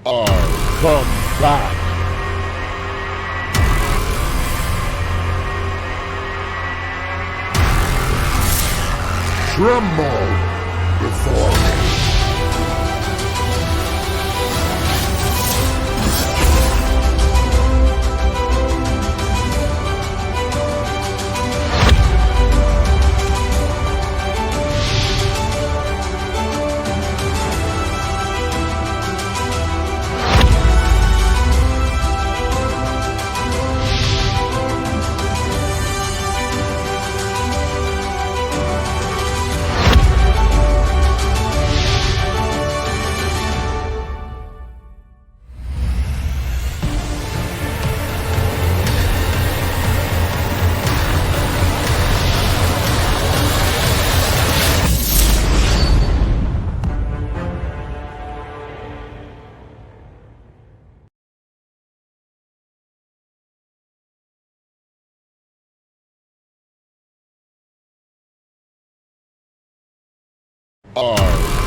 Come back. Tremble before me.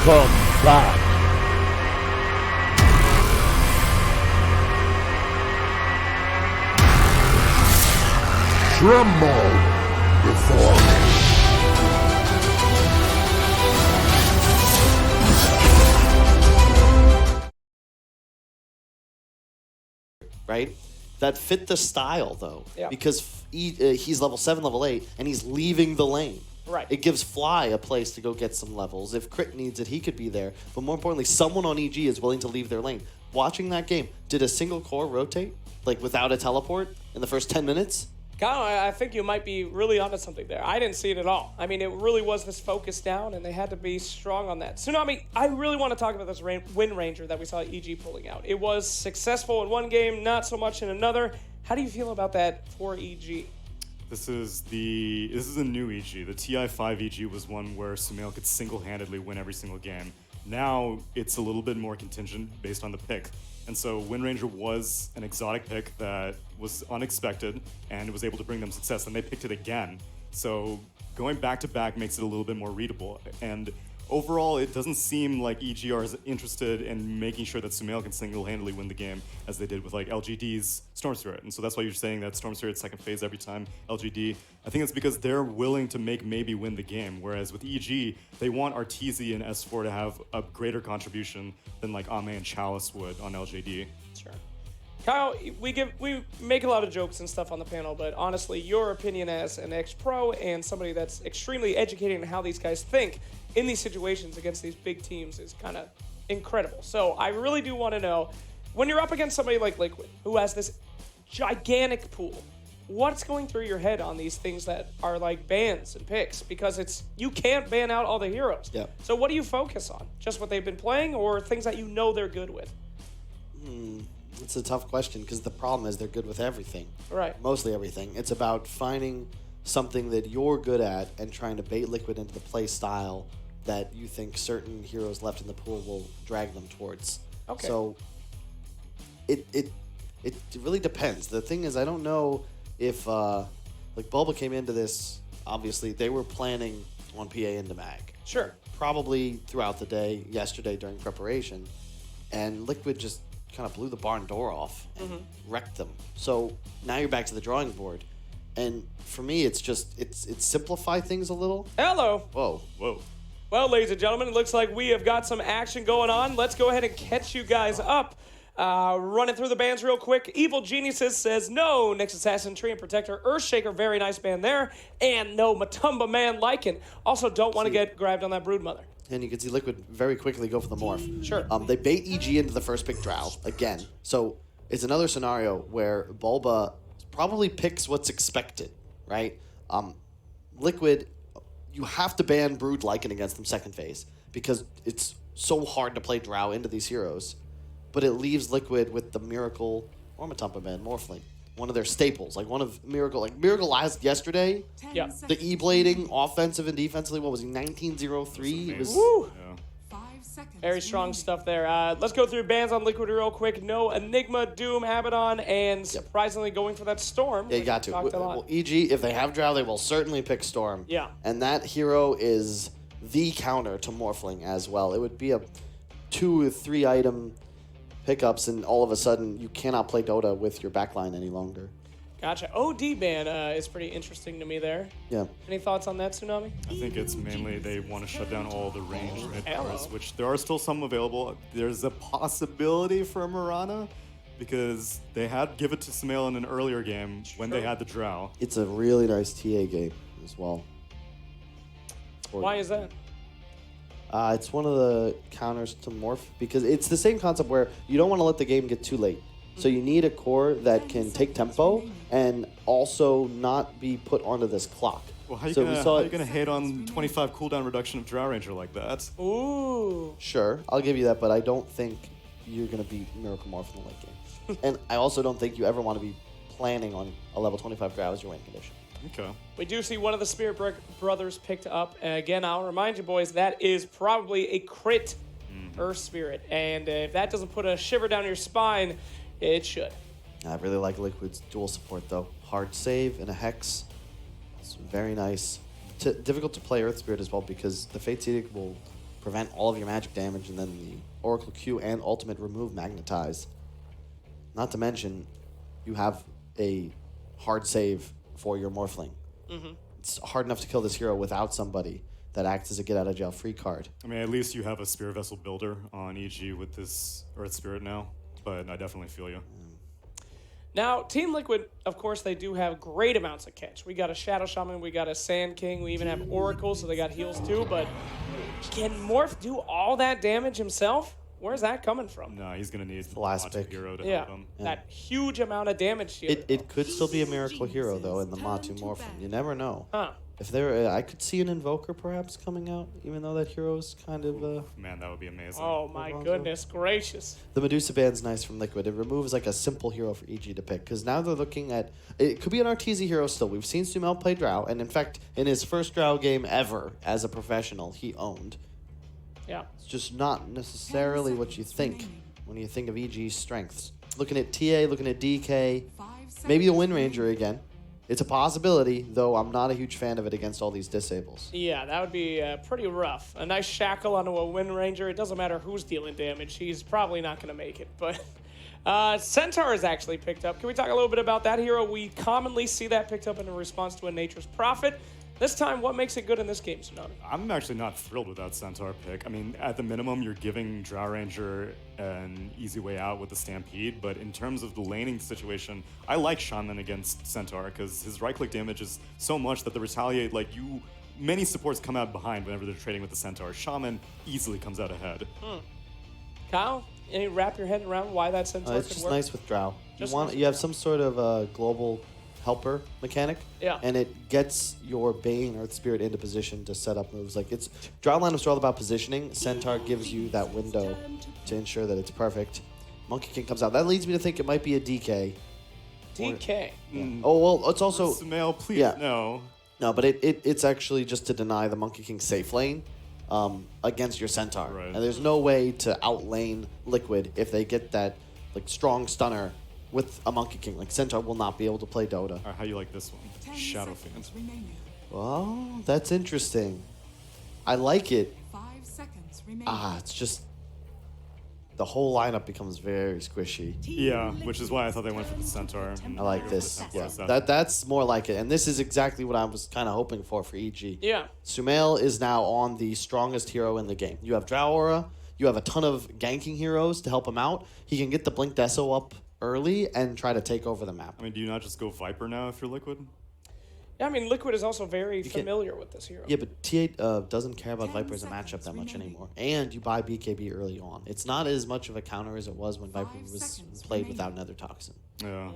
Come back. Tremble before me. Right? That fit the style, though. Yeah. Because he's level 7, level 8, and he's leaving the lane. Right. It gives Fly a place to go get some levels. If Crit needs it, he could be there. But more importantly, someone on EG is willing to leave their lane. Watching that game, did a single core rotate, like without a teleport, in the first 10 minutes? Kyle, I think you might be really onto something there. I didn't see it at all. I mean, it really was this focus down, and they had to be strong on that. Tsunami, I really want to talk about this Wind Ranger that we saw EG pulling out. It was successful in one game, not so much in another. How do you feel about that for EG? This is a new EG. The TI5 EG was one where Sumail could single-handedly win every single game. Now it's a little bit more contingent based on the pick. And so Wind Ranger was an exotic pick that was unexpected and was able to bring them success, and they picked it again. So going back-to-back makes it a little bit more readable. And overall, it doesn't seem like EG are as interested in making sure that Sumail can single-handedly win the game as they did with like LGD's Storm Spirit. And so that's why you're saying that Storm Spirit second phase every time LGD. I think it's because they're willing to make maybe win the game. Whereas with EG, they want Arteezy and S4 to have a greater contribution than like Ame and Chalice would on LGD. Sure. Kyle, we make a lot of jokes and stuff on the panel, but honestly, your opinion as an ex-pro and somebody that's extremely educated in how these guys think in these situations against these big teams is kind of incredible. So I really do want to know, when you're up against somebody like Liquid, who has this gigantic pool, what's going through your head on these things that are like bans and picks? Because you can't ban out all the heroes. Yeah. So what do you focus on? Just what they've been playing, or things that you know they're good with? It's a tough question because the problem is they're good with everything. Right. Mostly everything. It's about finding something that you're good at and trying to bait Liquid into the play style that you think certain heroes left in the pool will drag them towards. Okay. So it really depends. The thing is, I don't know if like Bulba came into this, obviously they were planning on PA into Mag. Sure. Probably throughout the day, yesterday during preparation, and Liquid just kind of blew the barn door off and wrecked them. So now you're back to the drawing board. And for me, it's simplify things a little. Hello. Whoa. Well, ladies and gentlemen, it looks like we have got some action going on. Let's go ahead and catch you guys up. Running through the bands real quick. Evil Geniuses says no. Nyx Assassin, Tree and Protector, Earthshaker, very nice band there. And no Matumba Man Lycan. Also, don't want to get grabbed on that Broodmother. And you can see Liquid very quickly go for the morph. Sure. They bait EG into the first pick Drow again. So it's another scenario where Bulba probably picks what's expected, right? Liquid, you have to ban Brood Lycan against them second phase because it's so hard to play Drow into these heroes. But it leaves Liquid with the Miracle or Matumba Man Morphling. One of their staples, like one of Miracle. Like Miracle last yesterday, Yeah. the E-blading, offensive and defensively, what was he, 1903? It was, Woo! Yeah. 5 seconds. Very strong stuff there. Let's go through bands on Liquid real quick. No Enigma, Doom, Abaddon, and surprisingly going for that Storm. yeah, you got to. Talked a lot. Well, EG, if they have Drow, they will certainly pick Storm. Yeah. And that hero is the counter to Morphling as well. It would be a 2 or 3 item pickups, and all of a sudden you cannot play Dota with your backline any longer. Gotcha. OD ban is pretty interesting to me there. Yeah. Any thoughts on that, Tsunami? I think it's mainly they want to shut down all the ranged mid hello. cards, which there are still some available. There's a possibility for Mirana because they had give it to Sumail in an earlier game when they had the Drow. It's a really nice TA game as well. Why is that? It's one of the counters to Morph because it's the same concept where you don't want to let the game get too late. So you need a core that can take tempo and also not be put onto this clock. Well, how you So gonna hate on 25 cooldown reduction of Drow Ranger like that? Ooh. Sure, I'll give you that, but I don't think you're going to beat Miracle Morph in the late game. And I also don't think you ever want to be planning on a level 25 Drow as your win condition. Okay. We do see one of the Spirit Brothers picked up. Again, I'll remind you, boys, that is probably a crit Earth Spirit. And if that doesn't put a shiver down your spine, it should. I really like Liquid's dual support, though. Hard save and a Hex. It's very nice. Difficult to play Earth Spirit as well because the Fate's Edict will prevent all of your magic damage, and then the Oracle Q and Ultimate remove Magnetize. Not to mention, you have a hard save for your Morphling. It's hard enough to kill this hero without somebody that acts as a get-out-of-jail-free card. I mean, at least you have a Spirit Vessel builder on EG with this Earth Spirit now, but I definitely feel you. Now, Team Liquid, of course, they do have great amounts of catch. We got a Shadow Shaman, we got a Sand King, we even have Oracle, so they got heals too, but can Morph do all that damage himself? Where's that coming from? No, he's gonna need the last Matu pick. hero to Yeah, help him. that huge amount of damage here. It could still be a Miracle Hero, though, in the Matu Morphling. You never know. Huh. If there, I could see an Invoker perhaps coming out, even though that hero's kind of... Man, that would be amazing. Oh my goodness gracious. The Medusa band's nice from Liquid. It removes like a simple hero for EG to pick, because now they're looking at... It could be an Arteezy hero still. We've seen Sumail play Drow, and in fact, in his first Drow game ever as a professional, he owned. Yeah. It's just not necessarily what you think when you think of EG's strengths. Looking at TA, looking at DK, maybe a Wind Ranger again. It's a possibility, though I'm not a huge fan of it against all these disables. Yeah, that would be pretty rough. A nice shackle onto a Wind Ranger. It doesn't matter who's dealing damage. He's probably not going to make it. But Centaur is actually picked up. Can we talk a little bit about that hero? We commonly see that picked up in response to a Nature's Prophet. This time, what makes it good in this game, Tsunami? I'm actually not thrilled with that Centaur pick. I mean, at the minimum, you're giving Drow Ranger an easy way out with the Stampede, but in terms of the laning situation, I like Shaman against Centaur because his right-click damage is so much that the Retaliate, many supports come out behind whenever they're trading with the Centaur. Shaman easily comes out ahead. Kyle, any wrap your head around why that Centaur It's could just work? nice with Drow. Just You nice with have Drow. some sort of global helper mechanic, Yeah. and it gets your Bane Earth Spirit into position to set up moves. Like it's Drow lineups are all about positioning. Centaur gives you that window to ensure that it's perfect. Monkey King comes out. That leads me to think it might be a DK. DK. Oh well, it's also Sumail, please, yeah. no. but it's actually just to deny the Monkey King safe lane against your Centaur. Right. And there's no way to outlane Liquid if they get that strong stunner with a Monkey King. Like Centaur will not be able to play Dota. All right, how you like this one? Shadow Fiend. Oh, that's interesting. I like it. 5 seconds remaining. It's just the whole lineup becomes very squishy. Yeah, which is why I thought they went for the Centaur. I like this. Yeah, Centaur. that's more like it. And this is exactly what I was kind of hoping for EG. Yeah. Sumail is now on the strongest hero in the game. You have Drow Aura. You have a ton of ganking heroes to help him out. He can get the Blink Deso up early and try to take over the map. I mean, do you not just go Viper now if you're Liquid? Yeah, I mean, Liquid is also very familiar with this hero. Yeah, but T8 doesn't care about Viper as a matchup that much anymore. And you buy BKB early on. It's not as much of a counter as it was when Viper was played without another toxin. Yeah.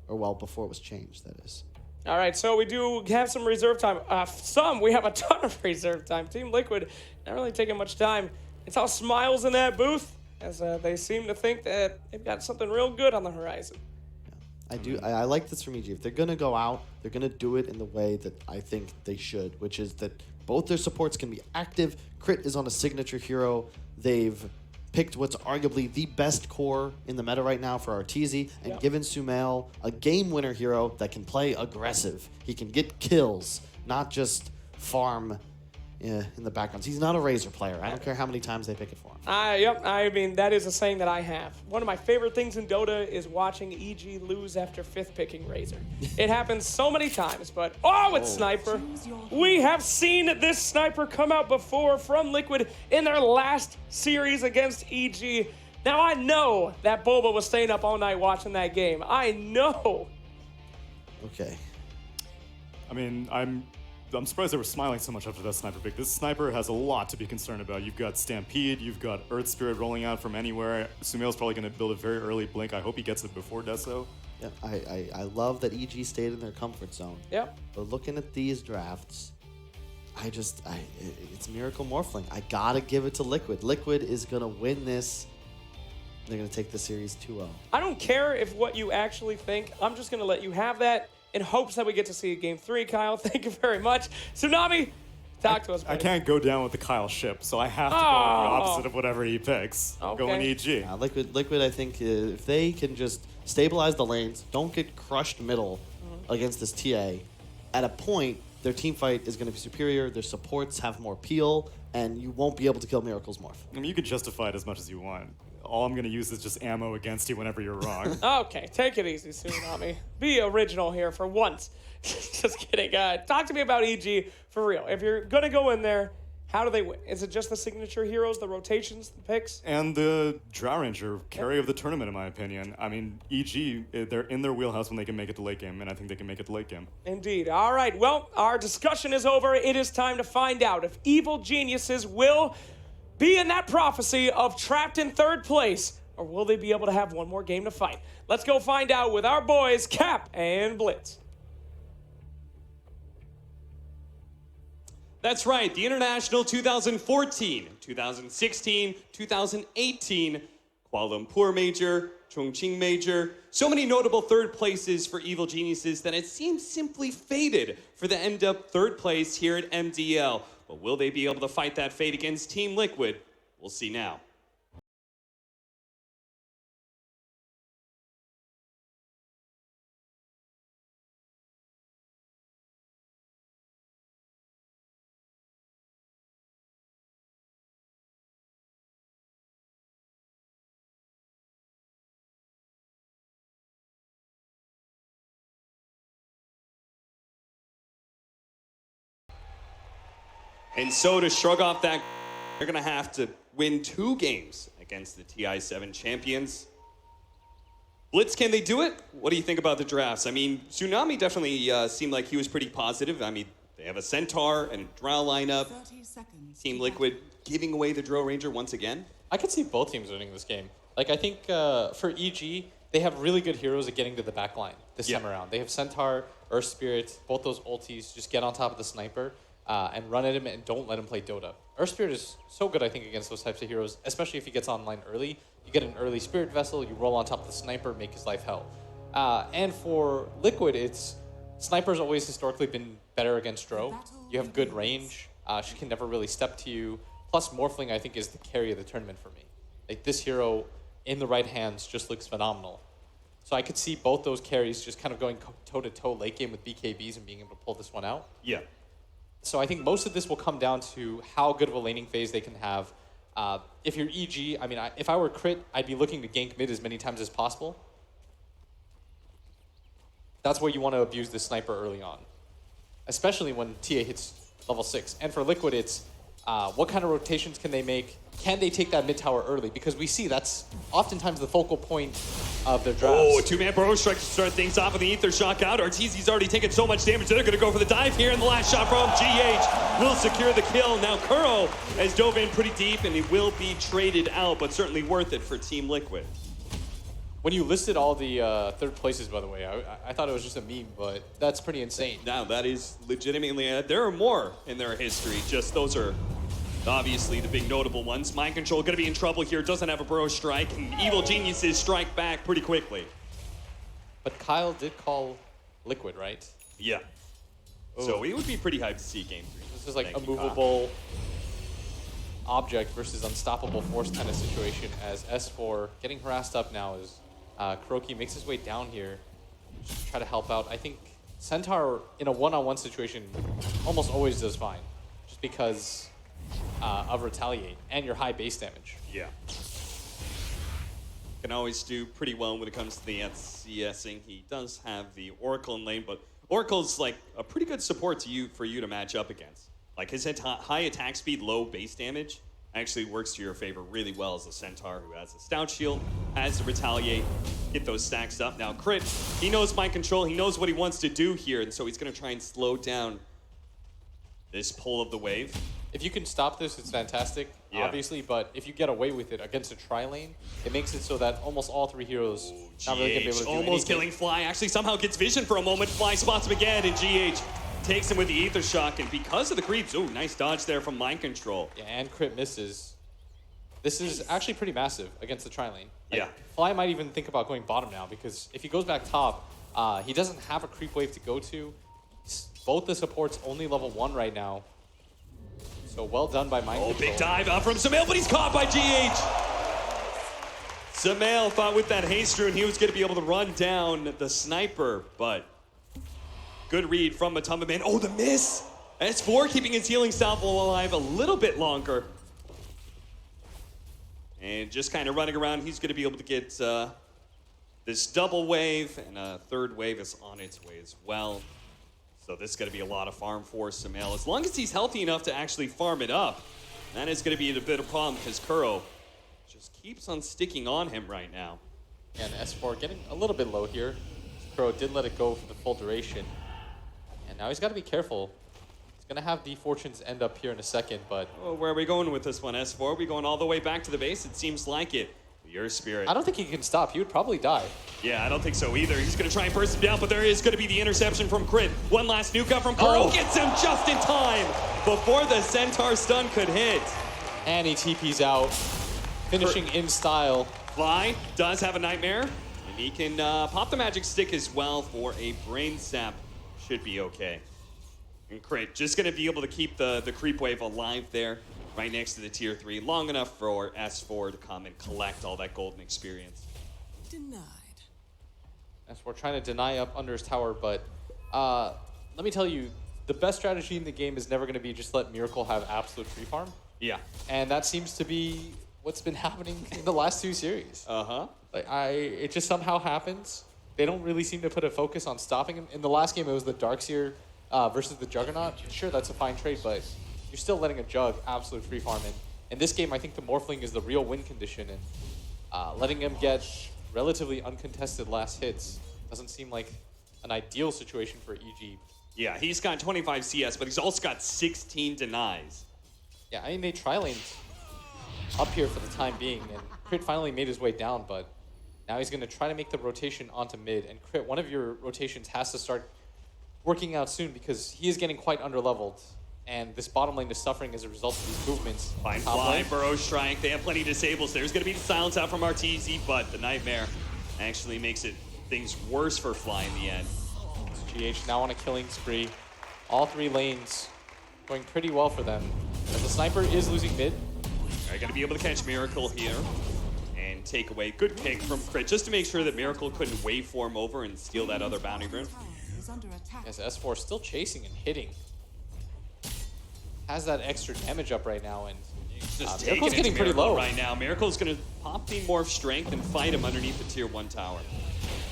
Or well, before it was changed, that is. All right, so we do have some reserve time. We have a ton of reserve time. Team Liquid not really taking much time. It's all smiles in that booth as they seem to think that they've got something real good on the horizon. I like this from EG. If they're going to go out, they're going to do it in the way that I think they should, which is that both their supports can be active. Crit is on a signature hero. They've picked what's arguably the best core in the meta right now for Arteezy and given Sumail a game winner hero that can play aggressive. He can get kills, not just farm in the background. He's not a Razor player. I don't care how many times they pick it for him. Yep, I mean, that is a saying that I have. One of my favorite things in Dota is watching EG lose after 5th picking Razor. It happens so many times, but it's Sniper. We have seen this Sniper come out before from Liquid in their last series against EG. Now, I know that Boba was staying up all night watching that game. I know. Okay. I mean, I'm surprised they were smiling so much after that sniper pick. This sniper has a lot to be concerned about. You've got Stampede, you've got Earth Spirit rolling out from anywhere. Sumail's probably going to build a very early blink. I hope he gets it before Deso. Yeah, I love that EG stayed in their comfort zone. Yep. But looking at these drafts, it's Miracle Morphling. I gotta give it to Liquid. Liquid is gonna win this. They're gonna take the series 2-0. I don't care if what you actually think. I'm just going to let you have that in hopes that we get to see Game 3, Kyle. Thank you very much. Tsunami, talk to us, buddy. I can't go down with the Kyle ship, so I have to go with the opposite of whatever he picks. Okay. Going EG. Liquid, I think, if they can just stabilize the lanes, don't get crushed middle against this TA, at a point, their team fight is going to be superior, their supports have more peel, and you won't be able to kill Miracle's Morph. I mean, you can justify it as much as you want. All I'm going to use is just ammo against you whenever you're wrong. Okay, take it easy, Tsunami. Be original here for once. Just kidding. Talk to me about EG for real. If you're going to go in there, how do they win? Is it just the signature heroes, the rotations, the picks? And the Drow Ranger carry of the tournament, in my opinion. I mean, EG, they're in their wheelhouse when they can make it to late game, and I think they can make it to late game. Indeed. All right, well, our discussion is over. It is time to find out if Evil Geniuses will be in that prophecy of trapped in 3rd place, or will they be able to have one more game to fight? Let's go find out with our boys, Cap and Blitz. That's right, the International 2014, 2016, 2018, Kuala Lumpur Major, Chongqing Major. So many notable 3rd places for Evil Geniuses that it seems simply fated for the end up 3rd place here at MDL. But will they be able to fight that fate against Team Liquid? We'll see now. And so to shrug off that, they're going to have to win 2 games against the TI7 champions. Blitz, can they do it? What do you think about the drafts? I mean, Tsunami definitely seemed like he was pretty positive. I mean, they have a Centaur and a Drow lineup. Team Liquid giving away the Drow Ranger once again. I could see both teams winning this game. Like, I think for EG, they have really good heroes at getting to the back line this time around. They have Centaur, Earth Spirit, both those ultis, just get on top of the sniper. And run at him and don't let him play Dota. Earth Spirit is so good, I think, against those types of heroes, especially if he gets online early. You get an early Spirit Vessel, you roll on top of the Sniper, make his life hell. And for Liquid, Sniper's always historically been better against Drow. You have good range. She can never really step to you. Plus, Morphling, I think, is the carry of the tournament for me. Like, this hero in the right hands just looks phenomenal. So I could see both those carries just kind of going toe-to-toe late game with BKBs and being able to pull this one out. Yeah. So I think most of this will come down to how good of a laning phase they can have. If you're EG, I mean, if I were Crit, I'd be looking to gank mid as many times as possible. That's where you want to abuse the sniper early on, especially when TA hits level 6. And for Liquid, it's what kind of rotations can they make? Can they take that mid tower early? Because we see that's oftentimes the focal point of their drafts. Oh, a 2-man Burrow Strike to start things off with the Ether Shock out. Arteezy's already taken so much damage, they're going to go for the dive here, and the last shot from GH will secure the kill. Now Kuro has dove in pretty deep, and he will be traded out, but certainly worth it for Team Liquid. When you listed all the 3rd places, by the way, I thought it was just a meme, but that's pretty insane. Now, that is legitimately, there are more in their history, just those are obviously the big notable ones. Mind Control going to be in trouble here, doesn't have a Burrow Strike, and Evil Geniuses strike back pretty quickly. But Kyle did call Liquid, right? Yeah. So it would be pretty hyped to see Game 3. This is like a movable object versus unstoppable force kind of situation, as S4 getting harassed up now as Kuroki makes his way down here to try to help out. I think Centaur in a one-on-one situation almost always does fine. just because of Retaliate and your high base damage. Yeah. Can always do pretty well when it comes to the CSing. He does have the Oracle in lane, but Oracle's like a pretty good support for you to match up against. Like his high attack speed, low base damage actually works to your favor really well as a Centaur who has a Stout Shield, has to Retaliate, get those stacks up. Now Crit, he knows mind control, he knows what he wants to do here, and so he's gonna try and slow down this pull of the wave. If you can stop this, it's fantastic, obviously, but if you get away with it against a tri-lane, it makes it so that almost all three heroes not really gonna be able to do almost anything. killing Fly, actually somehow gets vision for a moment. Fly spots him again, and GH takes him with the Ether Shock, and because of the creeps, ooh, nice dodge there from Mind Control. Yeah, and Crit misses. This is actually pretty massive against the tri-lane. Like, Yeah. Fly might even think about going bottom now, because if he goes back top, he doesn't have a creep wave to go to. Both the supports only level 1 right now. So well done by Mind Control. Big dive out from Sumail, but he's caught by GH. Sumail thought with that haste rune he was going to be able to run down the sniper, but good read from Matumba Man. Oh, the miss! S4 keeping his healing salvo alive a little bit longer. And just kind of running around, he's going to be able to get this double wave, and a third wave is on its way as well. So this is going to be a lot of farm for Sumail. As long as he's healthy enough to actually farm it up, that is going to be a bit of a problem because Kuro just keeps on sticking on him right now. And S4 getting a little bit low here. Kuro did let it go for the full duration. And now he's got to be careful. He's going to have the fortunes end up here in a second, but... Oh, where are we going with this one, S4? Are we going all the way back to the base? It seems like it. Your spirit. I don't think he can stop. He would probably die. Yeah, I don't think so either. He's going to try and burst him down, but there is going to be the interception from Crit. One last nuke up from Kuro. Gets him just in time before the Centaur stun could hit. And he TP's out, finishing in style. Fly does have a nightmare, and he can pop the magic stick as well for a brain sap. Should be okay. And Crit just going to be able to keep the creep wave alive there, right next to the tier 3, long enough for S4 to come and collect all that golden experience. Denied. S4 trying to deny up under his tower, but let me tell you, the best strategy in the game is never going to be just let Miracle have absolute free farm. Yeah. And that seems to be what's been happening in the last 2 series. Uh-huh. Like it just somehow happens. They don't really seem to put a focus on stopping him. In the last game, it was the Darkseer versus the Juggernaut. Sure, that's a fine trade, but you're still letting a Jug absolute free farm. And in this game, I think the Morphling is the real win condition, and letting him get relatively uncontested last hits doesn't seem like an ideal situation for EG. Yeah, he's got 25 CS, but he's also got 16 denies. Yeah, I mean, they tri-laned up here for the time being, and Crit finally made his way down, but now he's going to try to make the rotation onto mid. And Crit, one of your rotations has to start working out soon because he is getting quite underleveled. And this bottom lane is suffering as a result of these movements. Fine Fly, Burrow Strike, they have plenty of disables. There's going to be the silence out from RTZ, but the Nightmare actually makes things worse for Fly in the end. GH now on a killing spree. All 3 lanes going pretty well for them. As the Sniper is losing mid. They're going to be able to catch Miracle here and take away. Good pick from Crit, just to make sure that Miracle couldn't waveform over and steal that other bounty rune. As S4 still chasing and hitting. Has that extra damage up right now, and Just Miracle's taking getting it to pretty Miracle low right now. Miracle's going to pop the Morph Strength and fight him underneath the tier 1 tower.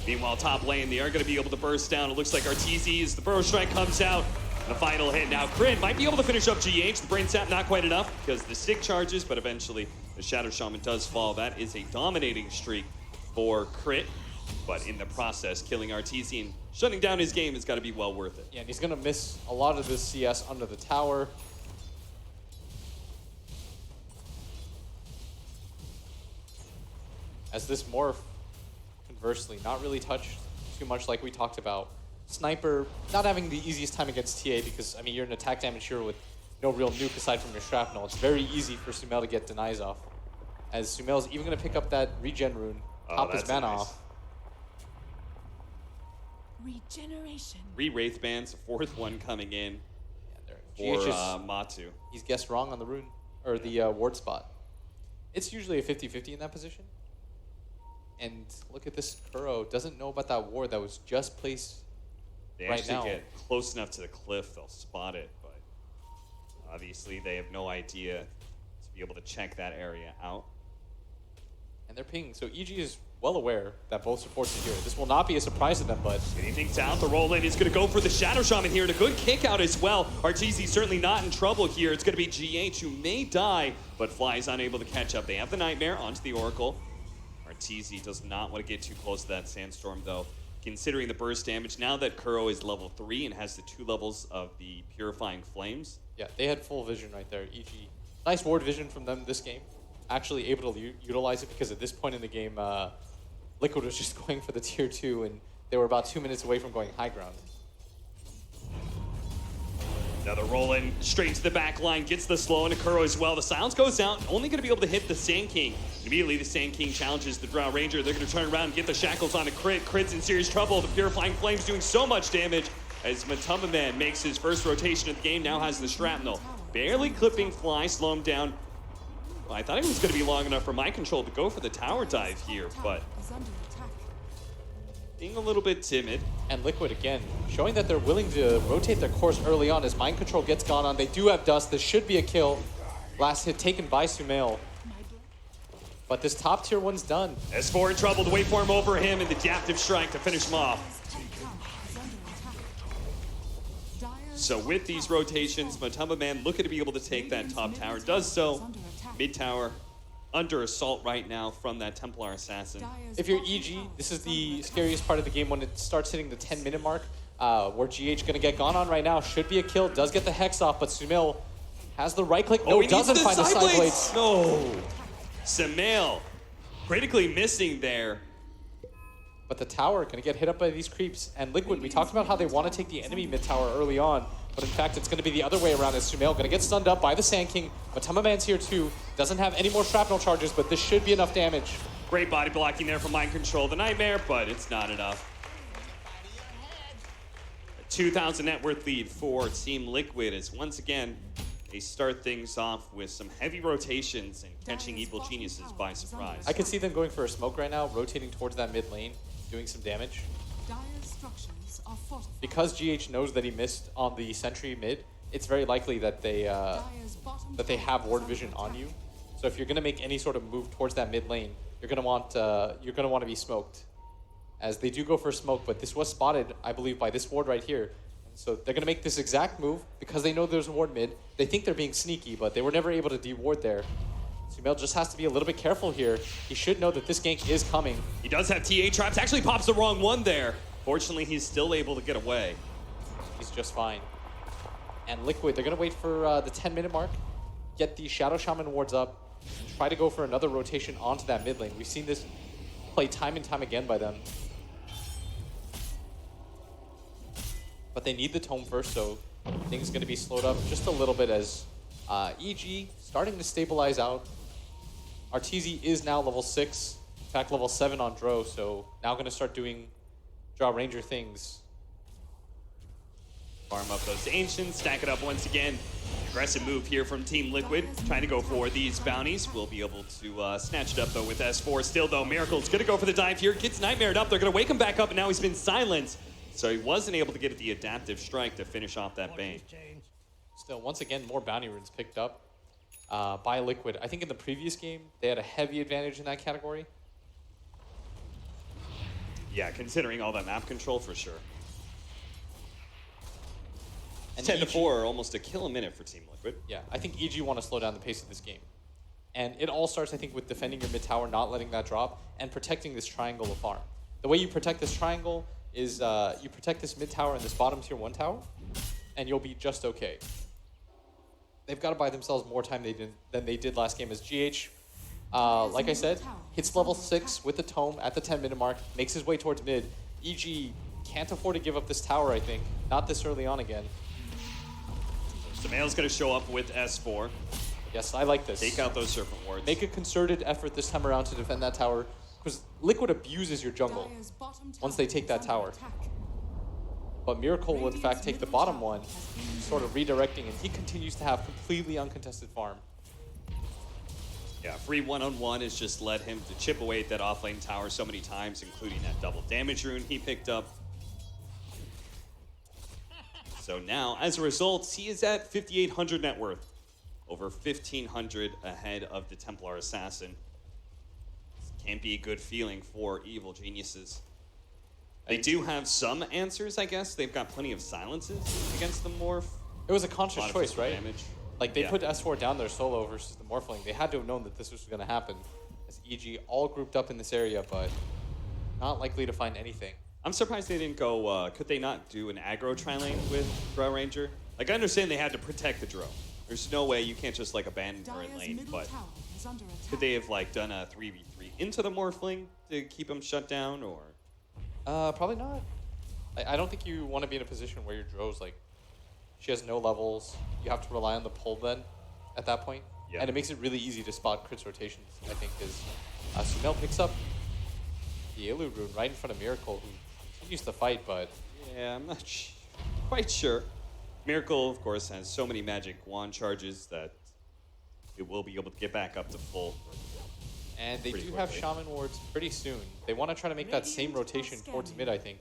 Meanwhile, top lane, they are going to be able to burst down. It looks like RTZ as the Burrow Strike comes out. The final hit. Now, Crit might be able to finish up GH. The Brain Sap not quite enough because the stick charges, but eventually the Shadow Shaman does fall. That is a dominating streak for Crit, but in the process, killing RTZ and shutting down his game has got to be well worth it. yeah, and he's gonna miss a lot of this CS under the tower. As this Morph, conversely, not really touched too much like we talked about. Sniper, not having the easiest time against TA because, I mean, you're an attack damage hero with no real nuke aside from your shrapnel. It's very easy for Sumail to get denies off. As Sumail's even going to pick up that regen rune, top his mana off. Regeneration. 3 Wraith Bands, a 4th one coming in Yeah, for GH is, Matu. he's guessed wrong on the rune, or the ward spot. It's usually a 50-50 in that position. And look at this, Kuro doesn't know about that ward that was just placed They right actually now. get close enough to the cliff, they'll spot it, but Obviously, they have no idea to be able to check that area out. And they're pinging. So EG is well aware that both supports are here. This will not be a surprise to them, but Getting things out, the roll in is going to go for the Shadow Shaman here, and a good kick out as well. Arteezy certainly not in trouble here. It's going to be GH who may die, but Fly is unable to catch up. They have the Nightmare onto the Oracle. Arteezy does not want to get too close to that Sandstorm, though. Considering the burst damage, now that Kuro is level 3 and has the 2 levels of the Purifying Flames. yeah, they had full vision right there. EG, nice ward vision from them this game. Actually able to utilize it because at this point in the game, Liquid was just going for the tier 2 and they were about 2 minutes away from going high ground. Another roll in straight into the back line, gets the slow into Kuro as well. The silence goes out, only going to be able to hit the Sand King. Immediately, the Sand King challenges the Drow Ranger. They're going to turn around and get the shackles on a crit. Crit's in serious trouble. The Purifying Flames doing so much damage as Matumba Man makes his first rotation of the game, now has the Shrapnel. Barely clipping Fly, slow him down. Well, I thought it was going to be long enough for Mind Control to go for the tower dive here, but Is under attack. being a little bit timid. And Liquid again, showing that they're willing to rotate their course early on as Mind Control gets gone on. They do have Dust. This should be a kill. Last hit taken by Sumail. But this top tier one's done. S4 in trouble, the waveform over him, and the Adaptive Strike to finish him off. So with these rotations, Matumba Man looking to be able to take that top tower. Does so. Mid tower under assault right now from that Templar Assassin. If you're EG, this is the scariest part of the game when it starts hitting the 10-minute mark, where GH gonna get gone on right now. Should be a kill, does get the Hex off, but Sumail has the right click. No, he doesn't needs the find the side blades. No. Sumail critically missing there. But the tower gonna get hit up by these creeps. And Liquid, we talked about how they want to take the enemy mid tower early on, but in fact it's gonna be the other way around as Sumail gonna get stunned up by the Sand King. Matumba Man's here too. Doesn't have any more shrapnel charges, but this should be enough damage. Great body blocking there from Mind Control, the Nightmare, but it's not enough. A 2,000 net worth lead for Team Liquid as once again they start things off with some heavy rotations and catching Evil Geniuses by surprise. I could see them going for a smoke right now, rotating towards that mid lane, doing some damage. Dire structures are fortified. Because GH knows that he missed on the sentry mid, it's very likely that they have ward vision on you. So if you're gonna make any sort of move towards that mid lane, you're gonna want to be smoked. As they do go for smoke, but this was spotted, I believe, by this ward right here. So they're gonna make this exact move because they know there's a ward mid. They think they're being sneaky, but they were never able to de-ward there. Sumail just has to be a little bit careful here. He should know that this gank is coming. He does have TA traps, actually pops the wrong one there. Fortunately, he's still able to get away. He's just fine. And Liquid, they're gonna wait for the 10-minute mark, get the Shadow Shaman wards up, and try to go for another rotation onto that mid lane. We've seen this play time and time again by them. But they need the tome first, so things gonna be slowed up just a little bit as EG starting to stabilize out. Arteezy is now level 6, in fact level 7 on Dro, so now gonna start doing Drow Ranger things. Farm up those Ancients, stack it up once again. Aggressive move here from Team Liquid, trying to go for these bounties. We'll be able to snatch it up though with S4. Still though, Miracle's gonna go for the dive here, gets Nightmared up. They're gonna wake him back up and now he's been silenced. So he wasn't able to get the Adaptive Strike to finish off that Bane. Still, once again, more bounty runes picked up by Liquid. I think in the previous game, they had a heavy advantage in that category. Yeah, considering all that map control for sure. And 10 to EG 4, almost a kill a minute for Team Liquid. Yeah, I think EG want to slow down the pace of this game. And it all starts, I think, with defending your mid tower, not letting that drop, and protecting this triangle of farm. The way you protect this triangle is you protect this mid tower and this bottom tier 1 tower, and you'll be just okay. They've got to buy themselves more time than they did last game as GH, like I said, hits level 6 with the tome at the 10-minute mark, makes his way towards mid. EG can't afford to give up this tower, I think. Not this early on again. Sumail's going to show up with S4. Yes, I like this. Take out those Serpent Wards. Make a concerted effort this time around to defend that tower, because Liquid abuses your jungle Dire's bottom once they take that is tower. under attack. But Miracle will in fact take the bottom one, sort of redirecting, and he continues to have completely uncontested farm. Yeah, free one-on-one has just led him to chip away at that offlane tower so many times, including that double damage rune he picked up. So now, as a result, he is at 5,800 net worth. Over 1,500 ahead of the Templar Assassin. This can't be a good feeling for Evil Geniuses. They do have some answers, I guess. They've got plenty of silences against the Morph. It was a conscious lot of choice, physical right? damage. Like, they Yeah. put S4 down their solo versus the Morphling. They had to have known that this was going to happen. As EG all grouped up in this area, but not likely to find anything. I'm surprised they didn't go, could they not do an aggro tri-lane with Drow Ranger? Like, I understand they had to protect the Drow. There's no way you can't just, like, abandon her in Dyer's lane, middle but tower is under attack. could they have, like, done a 3v3 into the Morphling to keep him shut down, or? Probably not. I don't think you want to be in a position where your Drow's like, she has no levels. You have to rely on the pull then at that point. Yeah. And it makes it really easy to spot crits rotations, I think, because Sumail picks up the Ilu rune right in front of Miracle, who continues to fight, but Yeah, I'm not quite sure. Miracle, of course, has so many magic wand charges that it will be able to get back up to full. and they Pretty do have quickly. Shaman wards pretty soon. They want to try to make that same rotation towards mid, I think.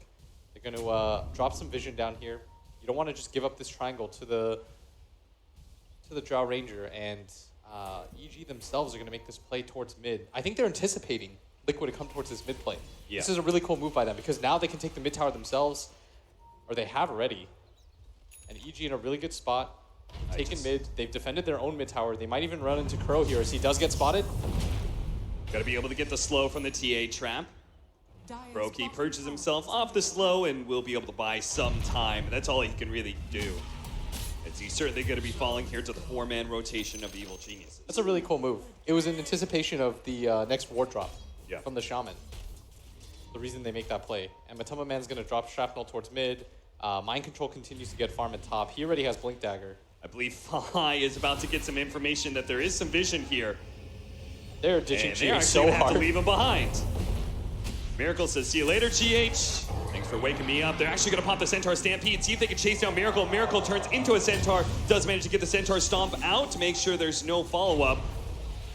They're going to drop some vision down here. You don't want to just give up this triangle to the Drow Ranger, and EG themselves are going to make this play towards mid. I think they're anticipating Liquid to come towards this mid play. Yeah. This is a really cool move by them because now they can take the mid tower themselves, or they have already. And EG in a really good spot, taking mid. They've defended their own mid tower. They might even run into Crow here as he does get spotted. Gotta be able to get the slow from the TA trap. Dyer's Brokey bottom purges tower himself is off under the slow and will be able to buy some time. That's all he can really do. As he's certainly going to be falling here to the 4-man rotation of Evil Geniuses. That's a really cool move. It was in anticipation of the next ward drop Yeah. from the Shaman. The reason they make that play. And Matuma Man's going to drop Shrapnel towards mid. Mind Control continues to get farm at top. He already has Blink Dagger. I believe Fahai is about to get some information that there is some vision here. They're ditching And they GH actually so have to hard. leave him behind. Miracle says, see you later, GH. Thanks for waking me up. They're actually going to pop the Centaur Stampede, see if they can chase down Miracle. Miracle turns into a Centaur, does manage to get the Centaur Stomp out to make sure there's no follow-up.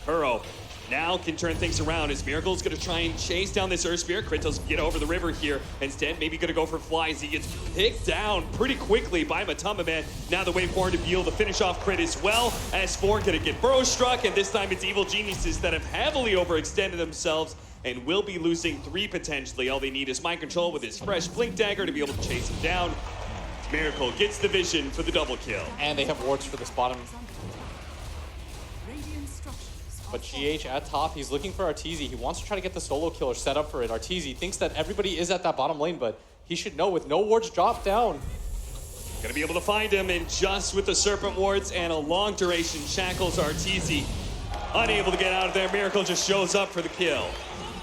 Kuro now can turn things around as Miracle's going to try and chase down this Earth Spirit. Kratos get over the river here. Instead, maybe going to go for Fly as he gets picked down pretty quickly by Matuma Man. Now the wait for him to be able to finish off Crit as well. S4 going to get burrow struck, and this time it's Evil Geniuses that have heavily overextended themselves and will be losing 3 potentially. All they need is Mind Control with his fresh Blink Dagger to be able to chase him down. Miracle gets the vision for the double kill. And they have wards for this bottom. Radiant structures are But GH at top, he's looking for Arteezy. He wants to try to get the solo kill or set up for it. Arteezy thinks that everybody is at that bottom lane, but he should know with no wards dropped down. Gonna be able to find him, and just with the Serpent Wards and a long duration Shackles, Arteezy unable to get out of there. Miracle just shows up for the kill.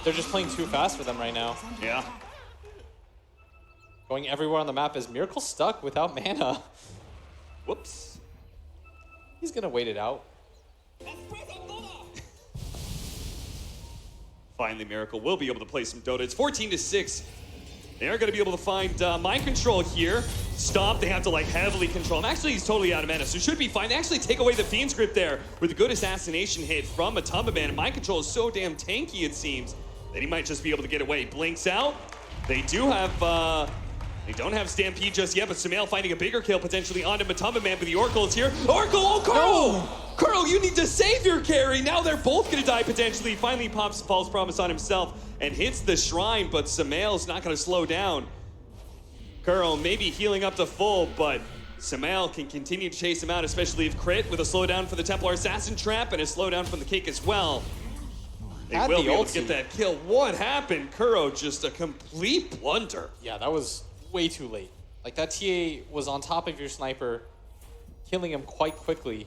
They're just playing too fast for them right now. Yeah. Going everywhere on the map as Miracle stuck without mana. Whoops. He's gonna wait it out. Finally, Miracle will be able to play some Dota. It's 14-6. They are going to be able to find Mind Control here. Stomp, they have to like heavily control him. Actually, he's totally out of mana, so should be fine. They actually take away the Fiend's Grip there with a good assassination hit from Matuma Man. And Mind Control is so damn tanky, it seems, that he might just be able to get away. Blinks out. They do have, they don't have Stampede just yet, but Sumail finding a bigger kill potentially onto Matuma Man, but the Oracle is here. Oracle, oh, Kuro! Kuro, you need to save your carry. Now they're both going to die potentially. Finally pops False Promise on himself and hits the Shrine, but Sumail's not going to slow down. Kuro maybe healing up to full, but Sumail can continue to chase him out, especially if Crit with a slowdown for the Templar Assassin Trap and a slowdown from the Cake as well. They Had will the be able to ulti. get that kill. What happened? Kuro, just a complete blunder. Yeah, that was way too late. Like, that TA was on top of your sniper, killing him quite quickly,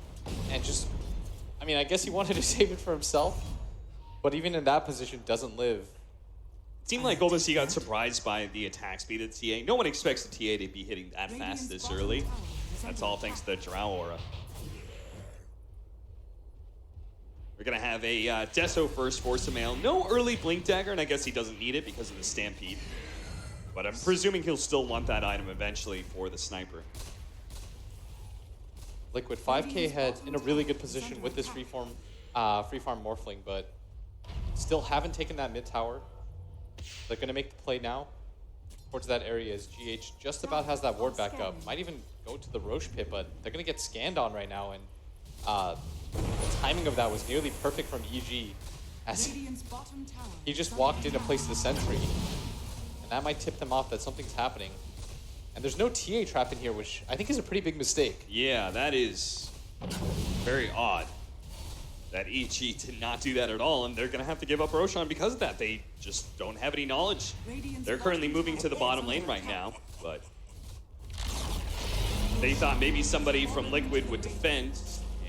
and just, I mean, I guess he wanted to save it for himself, but even in that position, doesn't live. It seemed like almost he got surprised by the attack speed of the TA. No one expects the TA to be hitting that fast this early. That's all thanks to the Drow Aura. We're going to have a Deso first for Sumail. No early Blink Dagger, and I guess he doesn't need it because of the Stampede. But I'm presuming he'll still want that item eventually for the Sniper. Liquid 5k ahead in a really good position with this free farm Morphling, but still haven't taken that mid tower. They're going to make the play now. towards that area as GH just about has that ward back up. Might even go to the Roche pit, but they're going to get scanned on right now. And the timing of that was nearly perfect from EG as Radiant's bottom tower he just is walked under in to attack. place the sentry. And that might tip them off that something's happening. And there's no TA trap in here, which I think is a pretty big mistake. Yeah, that is very odd that EG did not do that at all, and they're going to have to give up Roshan because of that. They just don't have any knowledge. Radiant's They're currently bottom moving to the tower bottom is lane under right attack. now, but they thought maybe somebody from Liquid would defend,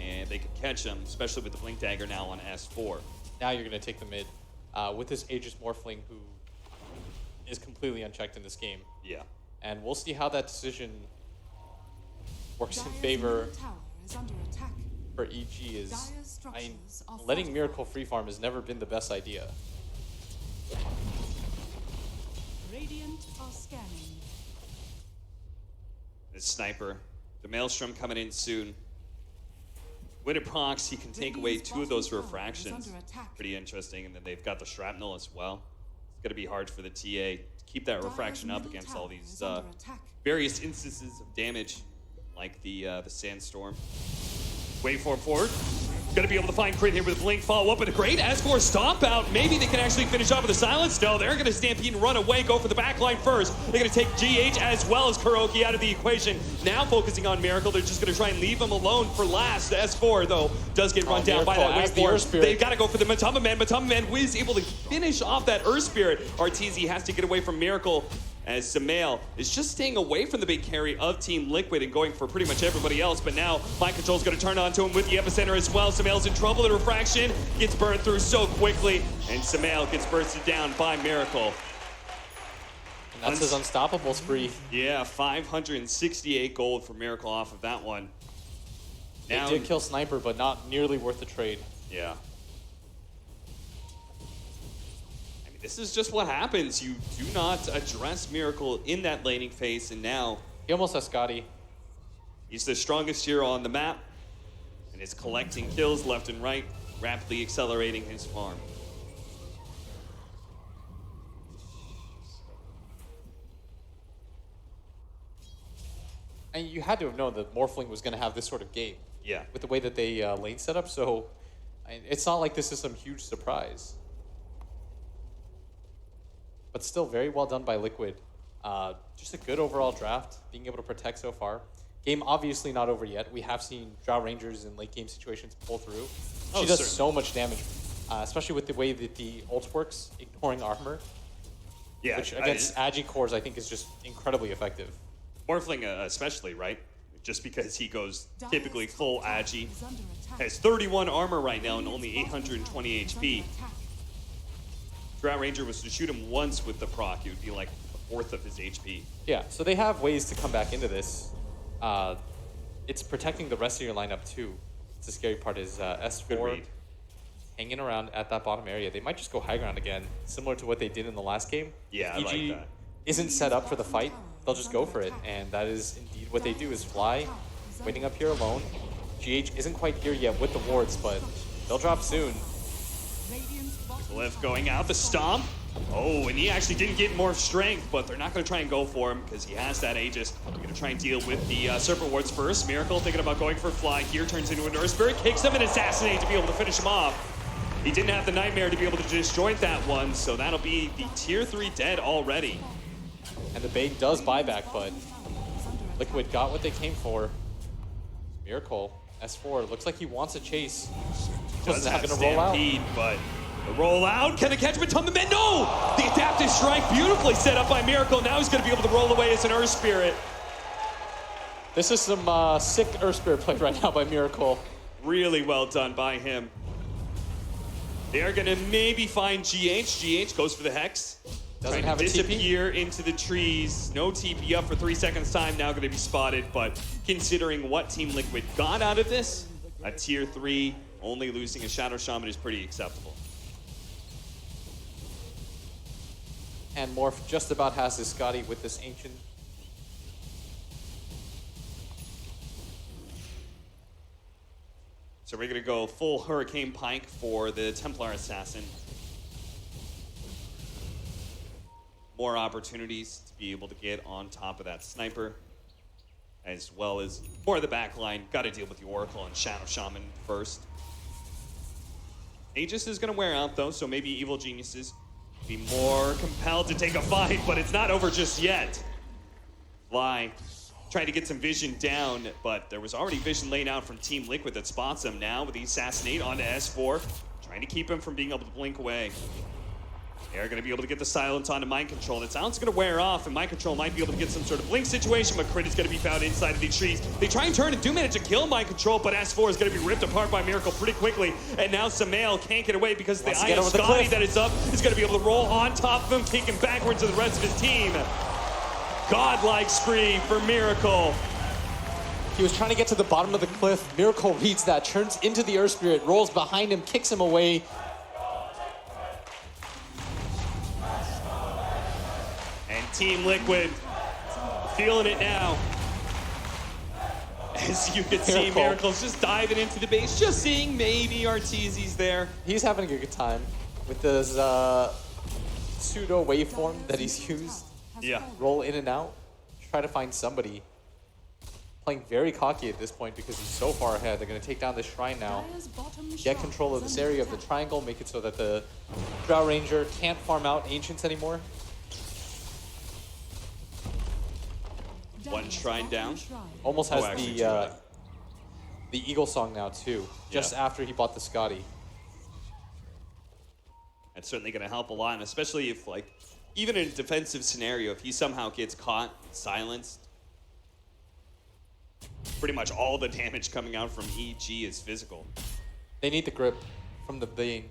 and they could catch them, especially with the Blink Dagger now on S4. Now you're going to take the mid with this Aegis Morphling who is completely unchecked in this game. Yeah. And we'll see how that decision works in Dire's favor middle tower is under attack. for EG. Is Dire's I mean, structures are letting fortified. Miracle free farm has never been the best idea. Radiant are scanning. This sniper, the Maelstrom coming in soon. With a procs, he can take away Radiant's 2 of those bottom tower is refractions. under attack. Pretty interesting. And then they've got the shrapnel as well. It's going to be hard for the TA to keep that Dire's refraction up middle against all tower these is under attack. various instances of damage, like the sandstorm. Wait for him forward. Gonna be able to find Crit here with a blink, follow up with a great S4 stomp out. Maybe they can actually finish off with a silence. No, they're gonna stampede and run away, go for the backline first. They're gonna take GH as well as Kuroki out of the equation. Now focusing on Miracle, they're just gonna try and leave him alone for last. The S4 though does get run down by Miracle that as Wave the Form. Earth Spirit. They've gotta go for the Matama Man. Matama Man was able to finish off that Earth Spirit. RTZ has to get away from Miracle, as Samael is just staying away from the big carry of Team Liquid and going for pretty much everybody else. But now Mind Control's going to turn onto him with the Epicenter as well. Samael's in trouble. The refraction gets burned through so quickly, and Samael gets bursted down by Miracle. And that's his unstoppable spree. Yeah, 568 gold for Miracle off of that one. They Now, did kill Sniper, but not nearly worth the trade. yeah. This is just what happens. You do not address Miracle in that laning phase, and now He almost has Scotty. he's the strongest hero on the map, and is collecting kills left and right, rapidly accelerating his farm. And you had to have known that Morphling was going to have this sort of game. Yeah. With the way that they lane set up, so it's not like this is some huge surprise. But still very well done by Liquid. Just a good overall draft, being able to protect so far. Game obviously not over yet. We have seen Drow Rangers in late game situations pull through. Oh, She does certainly. so much damage, especially with the way that the ult works, ignoring armor, Yeah, which against Agi cores I think is just incredibly effective. Morphling especially, right? Just because he goes Dire's typically top full tower Agi. is under attack. Has 31 armor right now and only Radiant's bottom tower 820 is HP. under attack. Drow Ranger was to shoot him once with the proc, it would be like a fourth of his HP. Yeah, so they have ways to come back into this. It's protecting the rest of your lineup too. It's the scary part is Good S4 read. hanging around at that bottom area. They might just go high ground again, similar to what they did in the last game. Yeah, If I like EG that. isn't set up for the fight, they'll just go for it, and that is indeed what they do, is fly, waiting up here alone. GH isn't quite here yet with the wards, but they'll drop soon. Radiant's bottom Glyph tower going out, the is stomp. Oh, and he actually didn't get more strength, but they're not going to try and go for him because he has that Aegis. They're going to try and deal with the Serpent Wards first. Miracle thinking about going for fly here, turns into an Earth Spirit, kicks him and assassinate to be able to finish him off. He didn't have the Nightmare to be able to disjoint that one, so that'll be the tier 3 dead already. And the bait does buyback, but Liquid got what they came for. Miracle, S4, looks like he wants a chase. Does Just not have gonna roll out. Stampede, but the roll out, can they catch him and ton the men? No! The adaptive strike beautifully set up by Miracle. Now he's going to be able to roll away as an Earth Spirit. This is some sick Earth Spirit play right now by Miracle. Really well done by him. They're going to maybe find GH. GH goes for the Hex. Doesn't Trying have to a TP. disappear into the trees. No TP up for 3 seconds time. Now going to be spotted. But considering what Team Liquid got out of this, a tier 3, only losing a Shadow Shaman is pretty acceptable. And Morph just about has his Scotty with this Ancient. So we're going to go full Hurricane Pike for the Templar Assassin. more opportunities to be able to get on top of that sniper, as well as more of the back line. Got to deal with the Oracle and Shadow Shaman first. Aegis is going to wear out, though, so maybe Evil Geniuses be more compelled to take a fight, but it's not over just yet. Fly trying to get some vision down, but there was already vision laid out from Team Liquid that spots him now with the Assassinate onto S4, trying to keep him from being able to blink away. They're going to be able to get the silence onto Mind Control. And it sounds going to wear off, and Mind Control might be able to get some sort of blink situation, but Crit is going to be found inside of these trees. They try and turn and do manage to kill Mind Control, but S4 is going to be ripped apart by Miracle pretty quickly. And now Samael can't get away because the Eye of Scotty that is up is going to be able to roll on top of him, kicking backwards to the rest of his team. Godlike spree for Miracle. He was trying to get to the bottom of the cliff. Miracle reads that, turns into the Earth Spirit, rolls behind him, kicks him away. And Team Liquid feeling it now. As you can see, Miracle's just diving into the base, just seeing maybe Arteezy's there. He's having a good time with this pseudo waveform that he's used. Yeah. Roll in and out, try to find somebody. Playing very cocky at this point because he's so far ahead. They're going to take down this shrine now, get control of this area of the triangle, make it so that the Drow Ranger can't farm out Ancients anymore. One shrine down. Almost has actually, the Eagle Song now too, just after he bought the Scotty. That's certainly going to help a lot, and especially if, like, even in a defensive scenario, if he somehow gets caught, silenced, pretty much all the damage coming out from EG is physical. They need the grip from the Bane,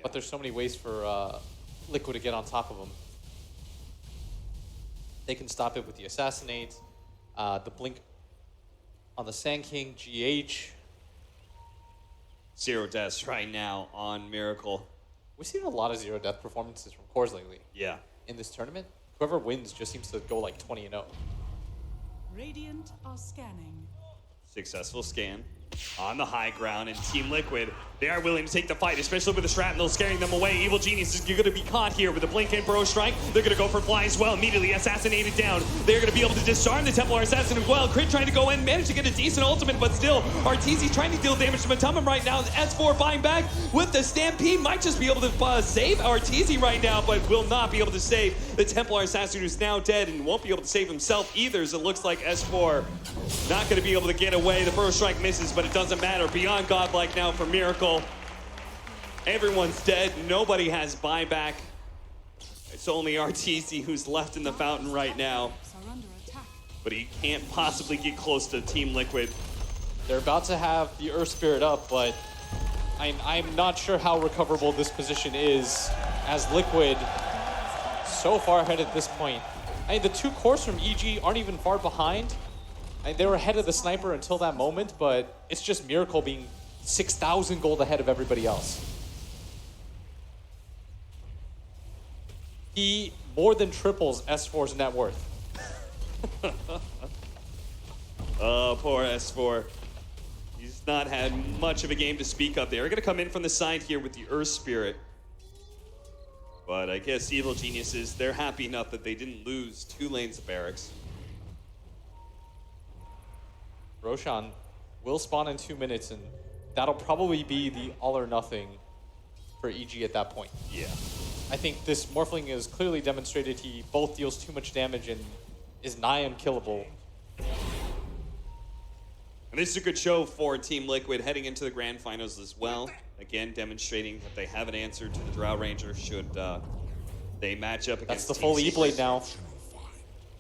but there's so many ways for Liquid to get on top of them. They can stop it with the Assassinate, the Blink on the Sand King, GH. Zero deaths right now on Miracle. We've seen a lot of zero death performances from cores lately. Yeah. In this tournament, whoever wins just seems to go like 20-0. Radiant are scanning. Successful scan on the high ground, and Team Liquid, they are willing to take the fight, especially with the shrapnel scaring them away. Evil Genius is going to be caught here with the Blink and Burrow Strike. They're going to go for Fly as well, immediately assassinated down. They're going to be able to disarm the Templar Assassin as well. Crit trying to go in, managed to get a decent ultimate, but still, Arteezy trying to deal damage to Matumum right now. S4 buying back with the Stampede, might just be able to save Arteezy right now, but will not be able to save the Templar Assassin, who's now dead and won't be able to save himself either, as it looks like S4 not going to be able to get away. The Burrow Strike misses, but it doesn't matter. Beyond godlike now for Miracle. Everyone's dead. Nobody has buyback. It's only Arteezy who's left in the fountain right now. Are under attack. But he can't possibly get close to Team Liquid. They're about to have the Earth Spirit up, but I'm not sure how recoverable this position is, as Liquid so far ahead at this point. I mean, the two cores from EG aren't even far behind. I mean, they were ahead of the sniper until that moment, but it's just Miracle being 6,000 gold ahead of everybody else. He more than triples S4's net worth. Oh, poor S4. He's not had much of a game to speak of. They're going to come in from the side here with the Earth Spirit. But I guess Evil Geniuses, they're happy enough that they didn't lose 2 lanes of barracks. Roshan will spawn in 2 minutes, and that'll probably be the all or nothing for EG at that point. Yeah. I think this Morphling has clearly demonstrated he both deals too much damage and is nigh unkillable. And this is a good show for Team Liquid heading into the grand finals as well. Again, demonstrating that they have an answer to the Drow Ranger should they match up against That's the Team full Secret. E-Blade now.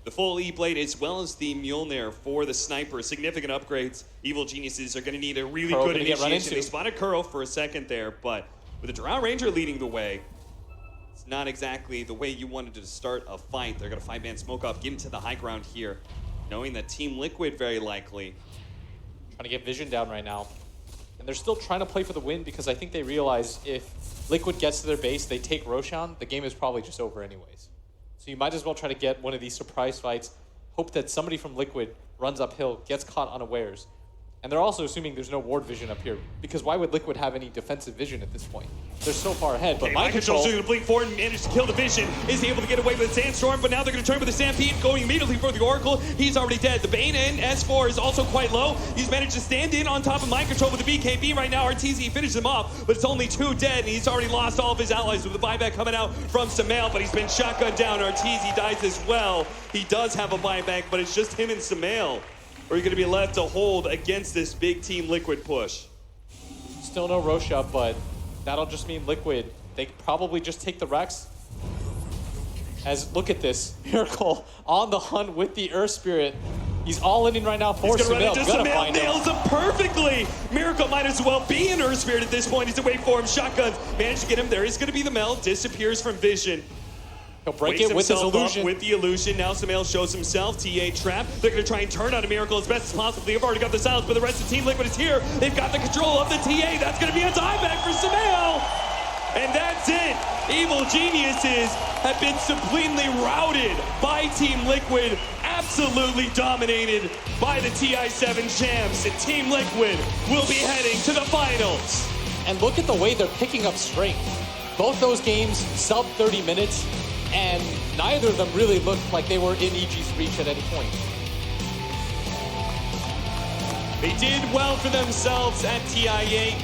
The full E-Blade as well as the Mjolnir for the sniper. Significant upgrades. Evil Geniuses are going to need a really Kuro good gonna get run initiation. into. They spotted Kuro for a second there, but with the Drow Ranger leading the way, it's not exactly the way you wanted to start a fight. They're going to 5-man smoke off, get into the high ground here, knowing that Team Liquid very likely. Trying to get vision down right now. And they're still trying to play for the win because I think they realize if Liquid gets to their base, they take Roshan, the game is probably just over anyways. So you might as well try to get one of these surprise fights, hope that somebody from Liquid runs uphill, gets caught unawares, And they're also assuming there's no ward vision up here, because why would Liquid have any defensive vision at this point? They're so far ahead, but Okay, Mind Control... going to blink forward and manage to kill the Vision. Is able to get away with the Sandstorm, but now they're going to turn with the Stampede, going immediately for the Oracle. He's already dead. The Bane and S4 is also quite low. He's managed to stand in on top of Mind Control with the BKB right now. RTZ finishes him off, but it's only 2 dead, and he's already lost all of his allies with the buyback coming out from Samael, but he's been shotgunned down. RTZ dies as well. He does have a buyback, but it's just him and Samael. Or are you going to be left to hold against this big Team Liquid push? Still no Rosha, but that'll just mean Liquid. They probably just take the Rex. As, look at this, Miracle on the hunt with the Earth Spirit. He's all in right now for He's gonna Samael. run into Gonna Samael, find him. nails him perfectly. Miracle might as well be an Earth Spirit at this point. He's away for him. Shotguns managed to get him. There is going to be the Mel. Disappears from vision. He'll break Wakes it with his himself up illusion. with the illusion. Now Samael shows himself. TA trap. They're going to try and turn on a Miracle as best as possible. They've already got the silence, but the rest of Team Liquid is here. They've got the control of the TA. That's going to be a tieback for Samael. And that's it. Evil Geniuses have been supremely routed by Team Liquid. Absolutely dominated by the TI7 champs. And Team Liquid will be heading to the finals. And look at the way they're picking up strength. Both those games, sub 30 minutes, and neither of them really looked like they were in EG's reach at any point. They did well for themselves at TI8.